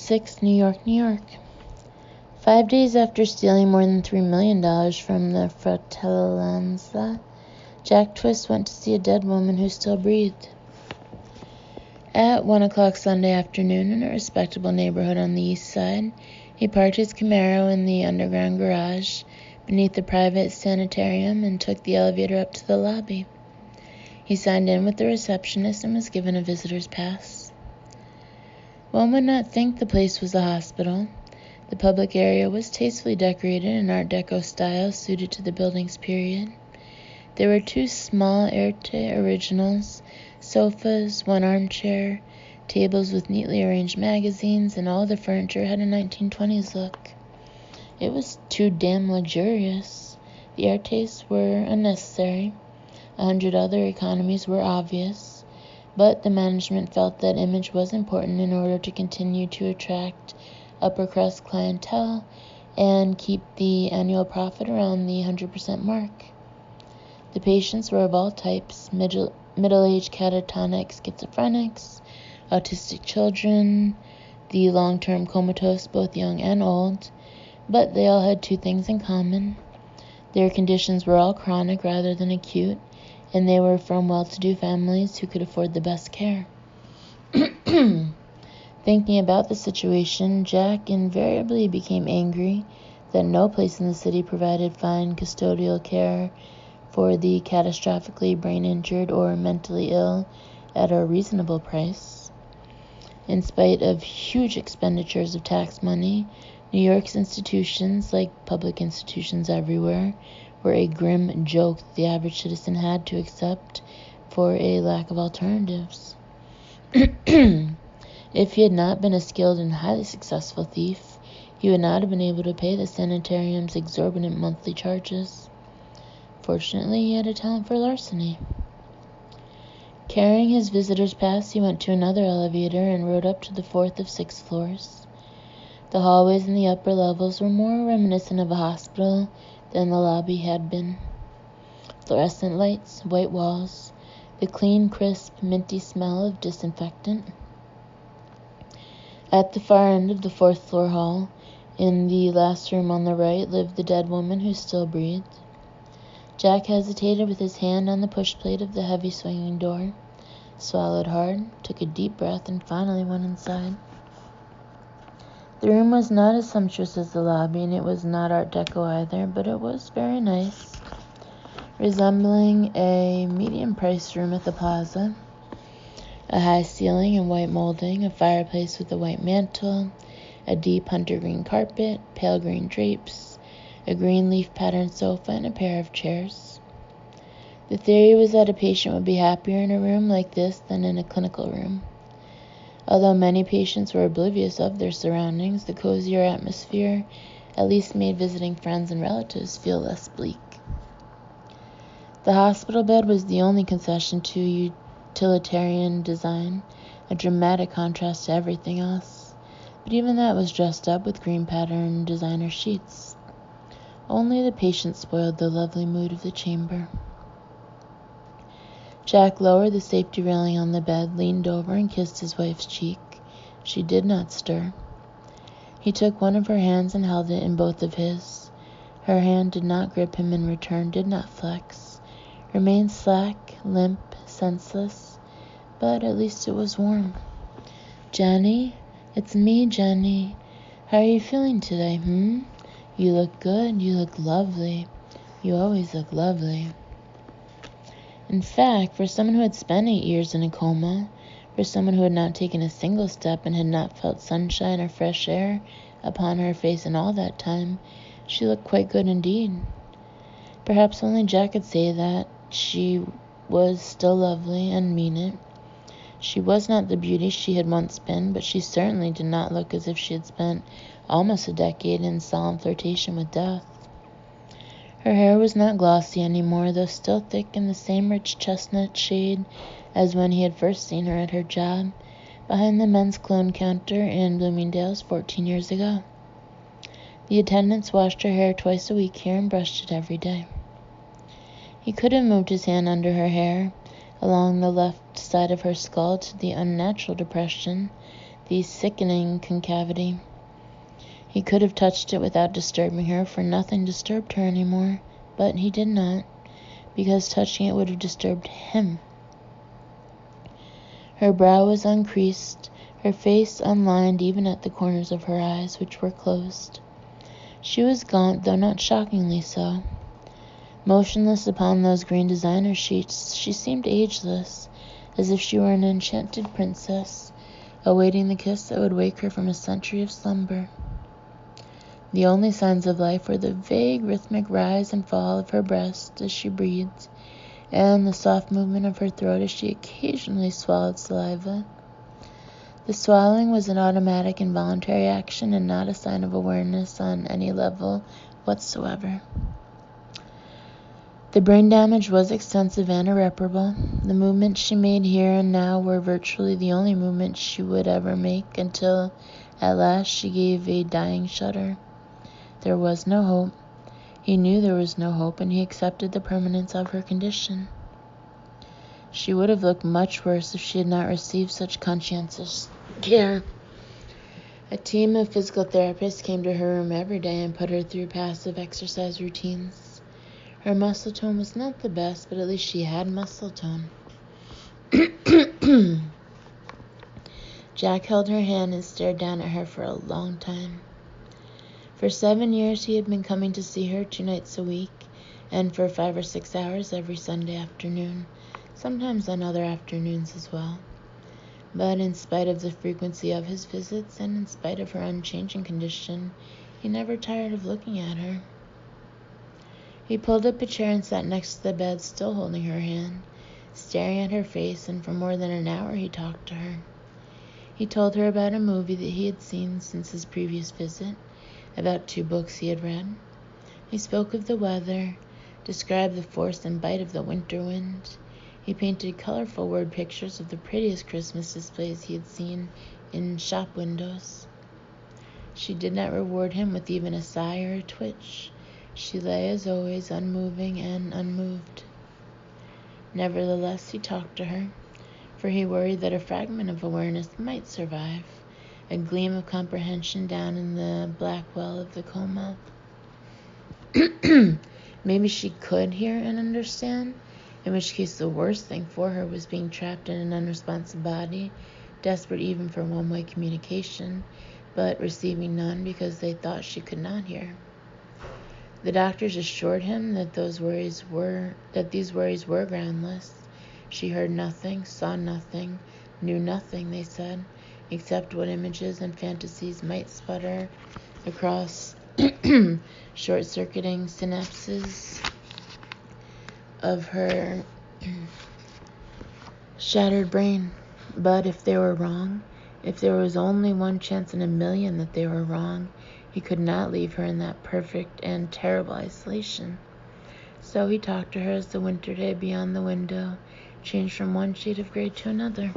6, New York, New York. 5 days after stealing more than $3 million from the Fratellanza, Jack Twist went to see a dead woman who still breathed. At 1 o'clock Sunday afternoon in a respectable neighborhood on the east side, he parked his Camaro in the underground garage beneath the private sanitarium and took the elevator up to the lobby. He signed in with the receptionist and was given a visitor's pass. One would not think the place was a hospital. The public area was tastefully decorated in Art Deco style suited to the building's period. There were 2 small Erte originals, sofas, 1 armchair, tables with neatly arranged magazines, and all the furniture had a 1920s look. It was too damn luxurious. The Ertes were unnecessary. 100 other economies were obvious, but the management felt that image was important in order to continue to attract upper-crust clientele and keep the annual profit around the 100% mark. The patients were of all types, middle-aged catatonic schizophrenics, autistic children, the long-term comatose, both young and old, but they all had 2 things in common. Their conditions were all chronic rather than acute, and they were from well-to-do families who could afford the best care. Thinking about the situation, Jack invariably became angry that no place in the city provided fine custodial care for the catastrophically brain-injured or mentally ill at a reasonable price. In spite of huge expenditures of tax money, New York's institutions, like public institutions everywhere, were a grim joke that the average citizen had to accept for a lack of alternatives. If he had not been a skilled and highly successful thief, he would not have been able to pay the sanitarium's exorbitant monthly charges. Fortunately, he had a talent for larceny. Carrying his visitor's pass, he went to another elevator and rode up to the 4th of 6 floors. The hallways in the upper levels were more reminiscent of a hospital than the lobby had been. Fluorescent lights, white walls, the clean, crisp, minty smell of disinfectant. At the far end of the 4th floor hall, in the last room on the right, lived the dead woman who still breathed. Jack hesitated with his hand on the push plate of the heavy swinging door, swallowed hard, took a deep breath, and finally went inside. The room was not as sumptuous as the lobby, and it was not Art Deco either, but it was very nice, resembling a medium-priced room at the plaza. A high ceiling and white molding, a fireplace with a white mantel, a deep hunter green carpet, pale green drapes, a green leaf-patterned sofa, and a pair of chairs. The theory was that a patient would be happier in a room like this than in a clinical room. Although many patients were oblivious of their surroundings, the cozier atmosphere at least made visiting friends and relatives feel less bleak. The hospital bed was the only concession to utilitarian design, a dramatic contrast to everything else, but even that was dressed up with green-patterned designer sheets. Only the patient spoiled the lovely mood of the chamber. Jack lowered the safety railing on the bed, leaned over, and kissed his wife's cheek. She did not stir. He took one of her hands and held it in both of his. Her hand did not grip him in return, did not flex, remained slack, limp, senseless, but at least it was warm. "Jenny? It's me, Jenny. How are you feeling today, You look good. You look lovely. You always look lovely." In fact, for someone who had spent 8 years in a coma, for someone who had not taken a single step and had not felt sunshine or fresh air upon her face in all that time, she looked quite good indeed. Perhaps only Jack could say that she was still lovely and mean it. She was not the beauty she had once been, but she certainly did not look as if she had spent almost a decade in solemn flirtation with death. Her hair was not glossy anymore, though still thick in the same rich chestnut shade as when he had first seen her at her job behind the men's cologne counter in Bloomingdale's 14 years ago. The attendants washed her hair twice a week here and brushed it every day. He could have moved his hand under her hair, along the left side of her skull to the unnatural depression the sickening concavity. He could have touched it without disturbing her, for nothing disturbed her anymore, but he did not, because touching it would have disturbed him. Her brow was uncreased, her face unlined even at the corners of her eyes, which were closed. She was gaunt, though not shockingly so. Motionless upon those green designer sheets, she seemed ageless, as if she were an enchanted princess, awaiting the kiss that would wake her from a century of slumber. The only signs of life were the vague rhythmic rise and fall of her breast as she breathed, and the soft movement of her throat as she occasionally swallowed saliva. The swallowing was an automatic involuntary action and not a sign of awareness on any level whatsoever. The brain damage was extensive and irreparable. The movements she made here and now were virtually the only movements she would ever make until, at last, she gave a dying shudder. There was no hope. He knew there was no hope, and he accepted the permanence of her condition. She would have looked much worse if she had not received such conscientious care. A team of physical therapists came to her room every day and put her through passive exercise routines. Her muscle tone was not the best, but at least she had muscle tone. Jack held her hand and stared down at her for a long time. For 7 years he had been coming to see her 2 nights a week, and for 5 or 6 hours every Sunday afternoon, sometimes on other afternoons as well. But in spite of the frequency of his visits, and in spite of her unchanging condition, he never tired of looking at her. He pulled up a chair and sat next to the bed, still holding her hand, staring at her face, and for more than an hour he talked to her. He told her about a movie that he had seen since his previous visit, about 2 books he had read. He spoke of the weather, described the force and bite of the winter wind. He painted colorful word pictures of the prettiest Christmas displays he had seen in shop windows. She did not reward him with even a sigh or a twitch. She lay, as always, unmoving and unmoved. Nevertheless, he talked to her, for he worried that a fragment of awareness might survive, a gleam of comprehension down in the black well of the coma. Maybe she could hear and understand, in which case the worst thing for her was being trapped in an unresponsive body, desperate even for one-way communication, but receiving none because they thought she could not hear. The doctors assured him that these worries were groundless. She heard nothing, saw nothing, knew nothing, they said, except what images and fantasies might sputter across short-circuiting synapses of her shattered brain. But if they were wrong, if there was only one chance in a million that they were wrong, he could not leave her in that perfect and terrible isolation. So he talked to her as the winter day beyond the window changed from one shade of gray to another.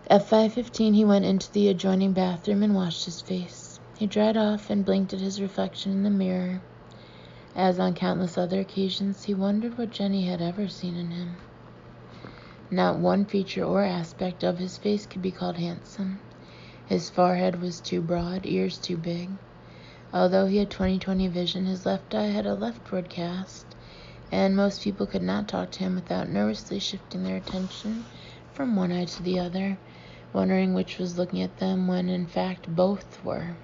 At 5:15 he went into the adjoining bathroom and washed his face. He dried off and blinked at his reflection in the mirror. As on countless other occasions, he wondered what Jenny had ever seen in him. Not one feature or aspect of his face could be called handsome. His forehead was too broad, ears too big. Although he had 20/20 vision, his left eye had a leftward cast, and most people could not talk to him without nervously shifting their attention from one eye to the other, wondering which was looking at them when in fact both were.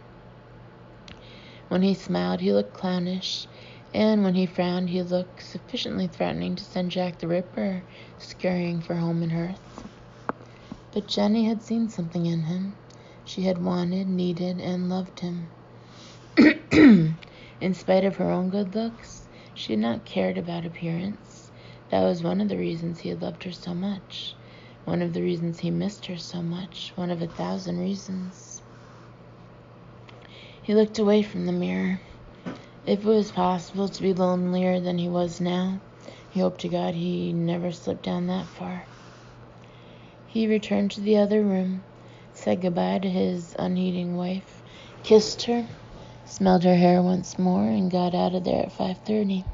When he smiled, he looked clownish, and when he frowned, he looked sufficiently threatening to send Jack the Ripper scurrying for home and hearth. But Jenny had seen something in him. She had wanted, needed, and loved him. In spite of her own good looks, she had not cared about appearance. That was one of the reasons he had loved her so much, one of the reasons he missed her so much, one of 1,000 reasons. He looked away from the mirror. If it was possible to be lonelier than he was now, he hoped to God he never slipped down that far. He returned to the other room, said goodbye to his unheeding wife, kissed her, smelled her hair once more, and got out of there at 5:30.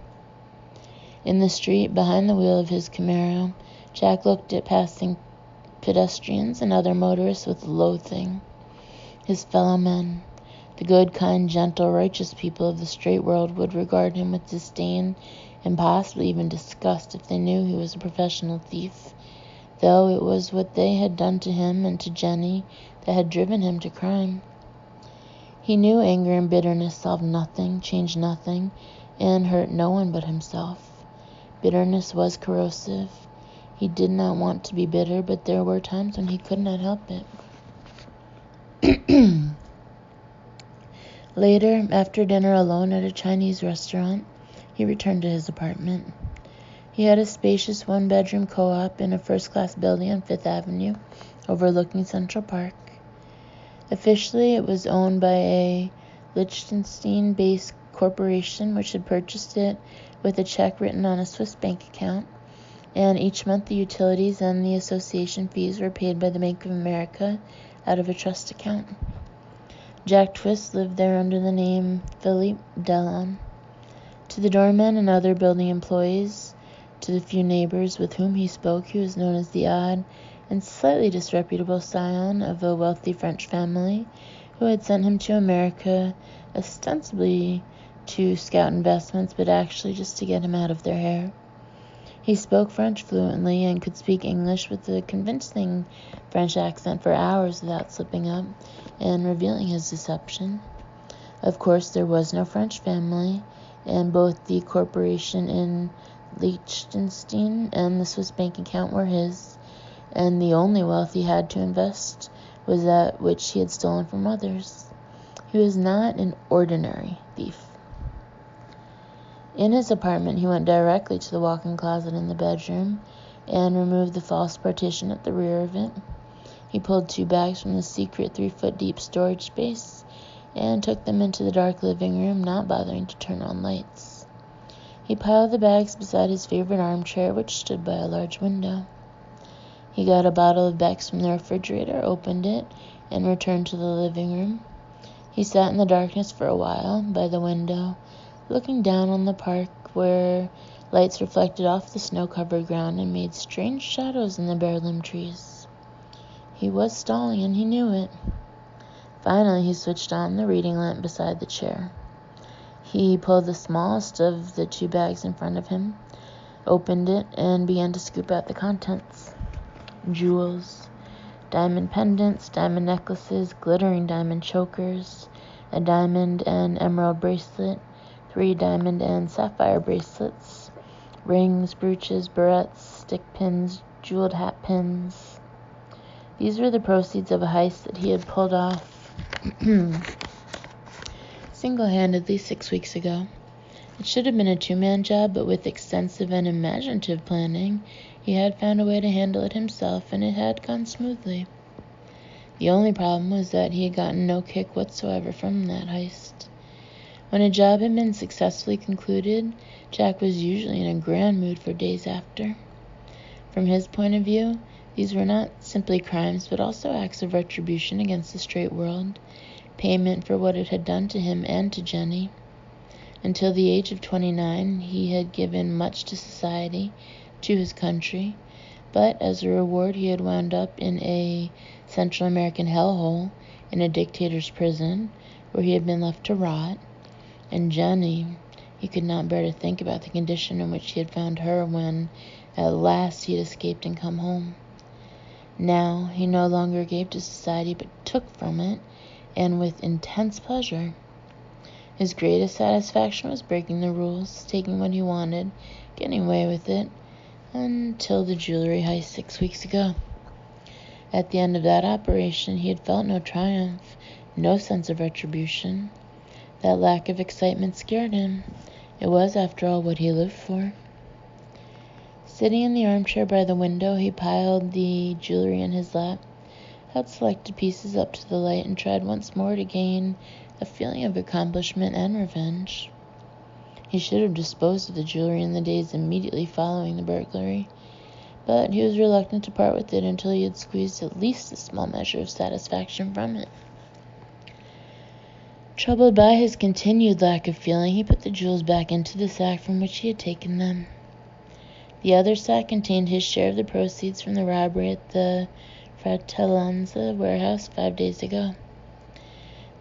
In the street, behind the wheel of his Camaro, Jack looked at passing pedestrians and other motorists with loathing. His fellow men, the good, kind, gentle, righteous people of the straight world, would regard him with disdain and possibly even disgust if they knew he was a professional thief, though it was what they had done to him and to Jenny that had driven him to crime. He knew anger and bitterness solved nothing, changed nothing, and hurt no one but himself. Bitterness was corrosive. He did not want to be bitter, but there were times when he could not help it. Later, after dinner alone at a Chinese restaurant, he returned to his apartment. He had a spacious one-bedroom co-op in a first-class building on Fifth Avenue, overlooking Central Park. Officially, it was owned by a Liechtenstein-based corporation which had purchased it with a check written on a Swiss bank account, and each month the utilities and the association fees were paid by the Bank of America out of a trust account. Jack Twist lived there under the name Philippe Delon. To the doormen and other building employees, to the few neighbors with whom he spoke, he was known as the odd and slightly disreputable scion of a wealthy French family who had sent him to America ostensibly to scout investments, but actually just to get him out of their hair. He spoke French fluently and could speak English with a convincing French accent for hours without slipping up and revealing his deception. Of course, there was no French family, and both the corporation in Liechtenstein and the Swiss bank account were his, and the only wealth he had to invest was that which he had stolen from others. He was not an ordinary thief. In his apartment, he went directly to the walk-in closet in the bedroom and removed the false partition at the rear of it. He pulled 2 bags from the secret 3-foot-deep storage space and took them into the dark living room, not bothering to turn on lights. He piled the bags beside his favorite armchair, which stood by a large window. He got a bottle of Beck's from the refrigerator, opened it, and returned to the living room. He sat in the darkness for a while by the window, looking down on the park where lights reflected off the snow-covered ground and made strange shadows in the bare-limbed trees. He was stalling, and he knew it. Finally, he switched on the reading lamp beside the chair. He pulled the smallest of the 2 bags in front of him, opened it, and began to scoop out the contents. Jewels, diamond pendants, diamond necklaces, glittering diamond chokers, a diamond and emerald bracelet, 3 diamond and sapphire bracelets, rings, brooches, barrettes, stick pins, jeweled hat pins. These were the proceeds of a heist that he had pulled off single-handedly 6 weeks ago. It should have been a 2-man job, but with extensive and imaginative planning, he had found a way to handle it himself, and it had gone smoothly. The only problem was that he had gotten no kick whatsoever from that heist. When a job had been successfully concluded, Jack was usually in a grand mood for days after. From his point of view, these were not simply crimes, but also acts of retribution against the straight world, payment for what it had done to him and to Jenny. Until the age of 29, he had given much to society, to his country, but as a reward he had wound up in a Central American hellhole, in a dictator's prison, where he had been left to rot. And Jenny, he could not bear to think about the condition in which he had found her when, at last, he had escaped and come home. Now, he no longer gave to society, but took from it, and with intense pleasure. His greatest satisfaction was breaking the rules, taking what he wanted, getting away with it, until the jewelry heist 6 weeks ago. At the end of that operation, he had felt no triumph, no sense of retribution. That lack of excitement scared him. It was, after all, what he lived for. Sitting in the armchair by the window, he piled the jewelry in his lap, held selected pieces up to the light, and tried once more to gain a feeling of accomplishment and revenge. He should have disposed of the jewelry in the days immediately following the burglary, but he was reluctant to part with it until he had squeezed at least a small measure of satisfaction from it. Troubled by his continued lack of feeling, he put the jewels back into the sack from which he had taken them. The other sack contained his share of the proceeds from the robbery at the Fratellanza warehouse 5 days ago.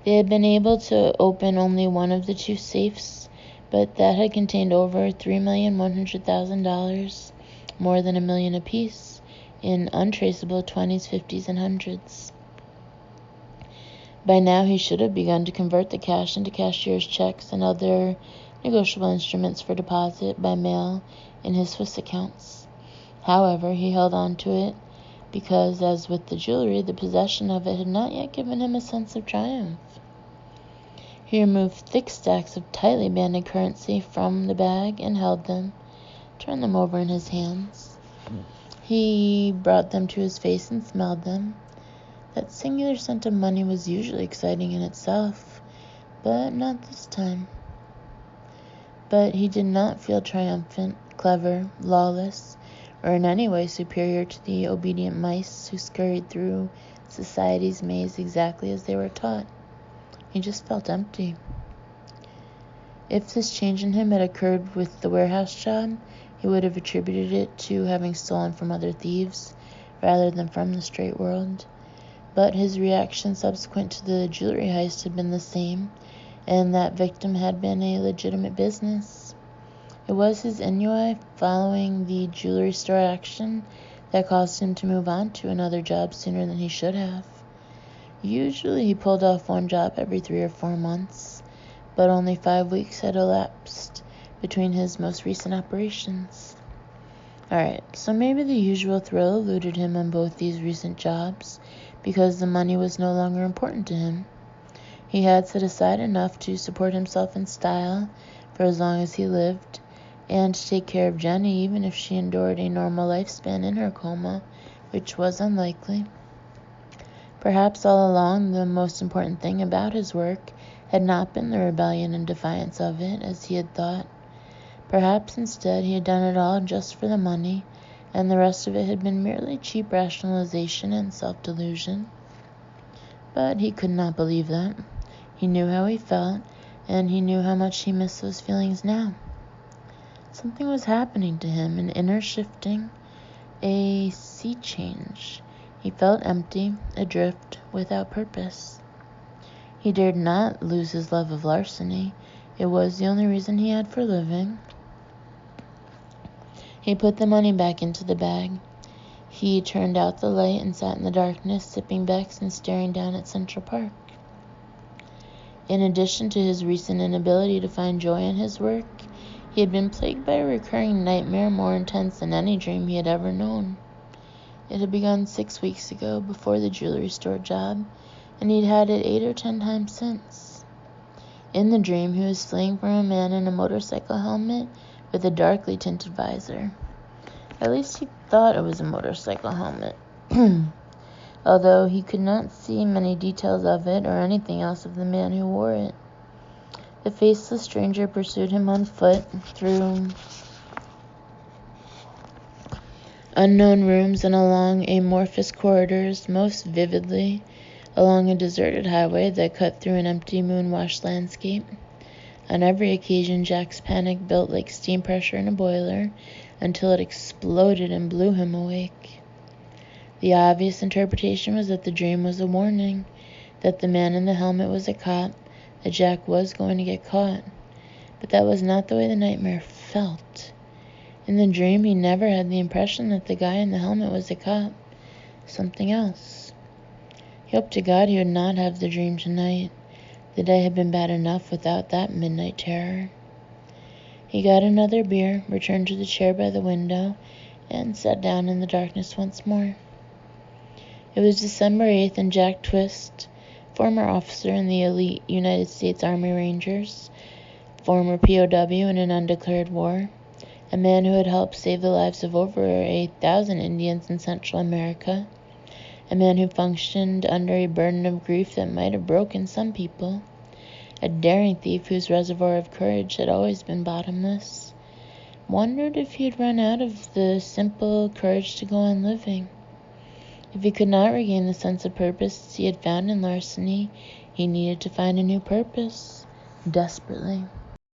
They had been able to open only one of the two safes, but that had contained over $3,100,000, more than $1 million apiece, in untraceable 20s, 50s, and 100s. By now he should have begun to convert the cash into cashier's checks and other negotiable instruments for deposit by mail in his Swiss accounts. However, he held on to it because, as with the jewelry, the possession of it had not yet given him a sense of triumph. He removed thick stacks of tightly banded currency from the bag and held them, turned them over in his hands. He brought them to his face and smelled them. That singular scent of money was usually exciting in itself, but not this time. But he did not feel triumphant, clever, lawless, or in any way superior to the obedient mice who scurried through society's maze exactly as they were taught. He just felt empty. If this change in him had occurred with the warehouse job, he would have attributed it to having stolen from other thieves rather than from the straight world. But his reaction subsequent to the jewelry heist had been the same, and that victim had been a legitimate business. It was his ennui following the jewelry store action that caused him to move on to another job sooner than he should have. Usually he pulled off one job every 3 or 4 months, but only 5 weeks had elapsed between his most recent operations. Alright, so maybe the usual thrill eluded him on both these recent jobs because the money was no longer important to him. He had set aside enough to support himself in style for as long as he lived, and to take care of Jenny even if she endured a normal lifespan in her coma, which was unlikely. Perhaps all along the most important thing about his work had not been the rebellion and defiance of it, as he had thought. Perhaps instead he had done it all just for the money, and the rest of it had been merely cheap rationalization and self-delusion. But he could not believe that. He knew how he felt, and he knew how much he missed those feelings now. Something was happening to him, an inner shifting, a sea change. He felt empty, adrift, without purpose. He dared not lose his love of larceny. It was the only reason he had for living. He put the money back into the bag. He turned out the light and sat in the darkness, sipping Beck's and staring down at Central Park. In addition to his recent inability to find joy in his work, he had been plagued by a recurring nightmare more intense than any dream he had ever known. It had begun 6 weeks ago, before the jewelry store job, and he'd had it 8 or 10 times since. In the dream, he was fleeing from a man in a motorcycle helmet with a darkly tinted visor. At least he thought it was a motorcycle helmet, although he could not see many details of it or anything else of the man who wore it. The faceless stranger pursued him on foot through unknown rooms and along amorphous corridors, most vividly along a deserted highway that cut through an empty moon-washed landscape. On every occasion, Jack's panic built like steam pressure in a boiler until it exploded and blew him awake. The obvious interpretation was that the dream was a warning, that the man in the helmet was a cop, that Jack was going to get caught. But that was not the way the nightmare felt. In the dream, he never had the impression that the guy in the helmet was a cop. Something else. He hoped to God he would not have the dream tonight. The day had been bad enough without that midnight terror. He got another beer, returned to the chair by the window, and sat down in the darkness once more. It was December 8th, and Jack Twist, former officer in the elite United States Army Rangers, former POW in an undeclared war, a man who had helped save the lives of over 1,000 Indians in Central America, a man who functioned under a burden of grief that might have broken some people, a daring thief whose reservoir of courage had always been bottomless, wondered if he had run out of the simple courage to go on living. If he could not regain the sense of purpose he had found in larceny, he needed to find a new purpose, desperately.